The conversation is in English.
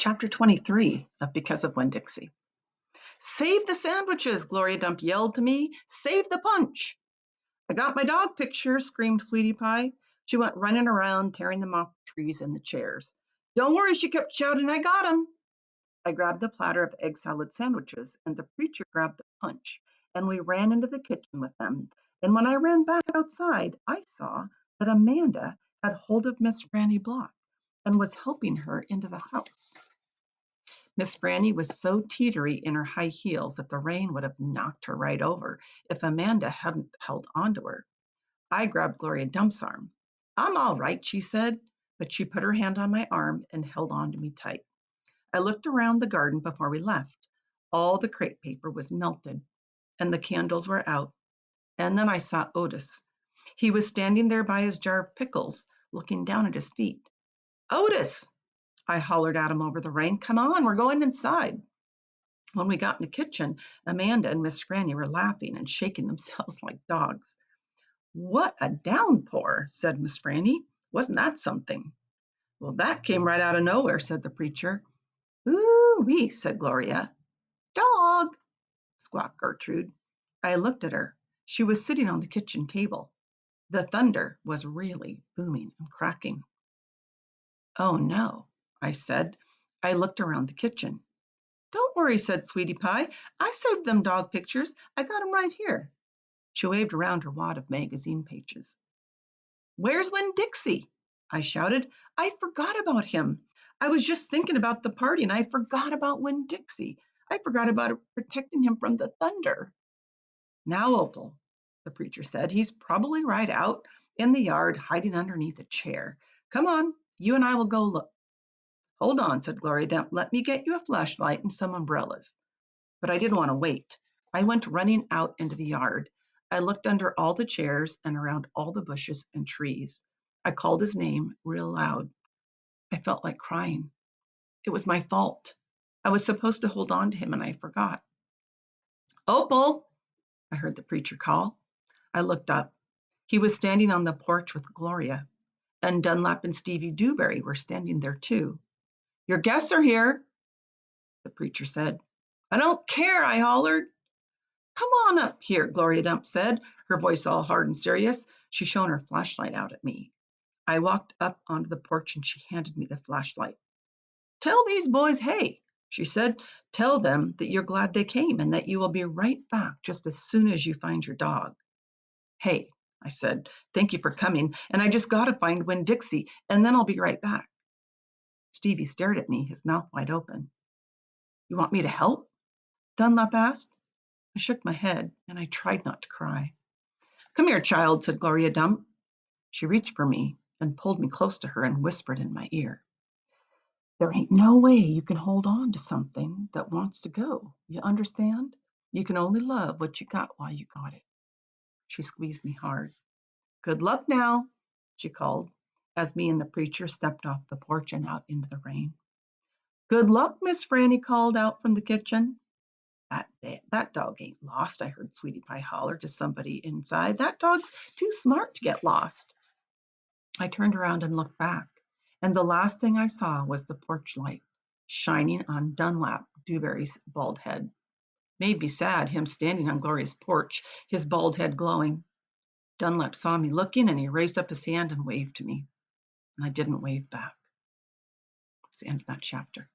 Chapter 23 of Because of Winn, Dixie. Save the sandwiches, Gloria Dump yelled to me. Save the punch. I got my dog picture, screamed Sweetie Pie. She went running around, tearing them off the trees and the chairs. Don't worry, she kept shouting, I got him. I grabbed the platter of egg salad sandwiches, and the preacher grabbed the punch, and we ran into the kitchen with them. And when I ran back outside, I saw that Amanda had hold of Miss Franny Block and was helping her into the house. Miss Franny was so teetery in her high heels that the rain would have knocked her right over if Amanda hadn't held onto her. I grabbed Gloria Dump's arm. I'm all right, she said, but she put her hand on my arm and held on to me tight. I looked around the garden before we left. All the crepe paper was melted and the candles were out. And then I saw Otis. He was standing there by his jar of pickles, looking down at his feet. Otis! I hollered at him over the rain. Come on, we're going inside. When we got in the kitchen, Amanda and Miss Franny were laughing and shaking themselves like dogs. What a downpour, said Miss Franny. Wasn't that something? Well, that came right out of nowhere, said the preacher. Ooh-wee, said Gloria. Dog, squawked Gertrude. I looked at her. She was sitting on the kitchen table. The thunder was really booming and cracking. Oh, no, I said. I looked around the kitchen. Don't worry, said Sweetie Pie. I saved them dog pictures. I got them right here. She waved around her wad of magazine pages. Where's Winn Dixie? I shouted. I forgot about him. I was just thinking about the party and I forgot about Winn Dixie. I forgot about protecting him from the thunder. Now, Opal, the preacher said, he's probably right out in the yard hiding underneath a chair. Come on, you and I will go look. Hold on, said Gloria Dump. Let me get you a flashlight and some umbrellas. But I didn't want to wait. I went running out into the yard. I looked under all the chairs and around all the bushes and trees. I called his name real loud. I felt like crying. It was my fault. I was supposed to hold on to him and I forgot. Opal, I heard the preacher call. I looked up. He was standing on the porch with Gloria, and Dunlap and Stevie Dewberry were standing there too. Your guests are here, the preacher said. I don't care, I hollered. Come on up here, Gloria Dump said, her voice all hard and serious. She shone her flashlight out at me. I walked up onto the porch and she handed me the flashlight. Tell these boys, hey, she said. Tell them that you're glad they came and that you will be right back just as soon as you find your dog. Hey, I said, thank you for coming, and I just got to find Winn Dixie, and then I'll be right back. Stevie stared at me, his mouth wide open. You want me to help? Dunlap asked. I shook my head, and I tried not to cry. Come here, child, said Gloria Dump. She reached for me and pulled me close to her and whispered in my ear. There ain't no way you can hold on to something that wants to go. You understand? You can only love what you got while you got it. She squeezed me hard. Good luck now, she called, as me and the preacher stepped off the porch and out into the rain. Good luck, Miss Franny called out from the kitchen. That dog ain't lost, I heard Sweetie Pie holler to somebody inside. That dog's too smart to get lost. I turned around and looked back, and the last thing I saw was the porch light shining on Dunlap Dewberry's bald head. Made me sad, him standing on Gloria's porch, his bald head glowing. Dunlap saw me looking, and he raised up his hand and waved to me. And I didn't wave back. It's the end of that chapter.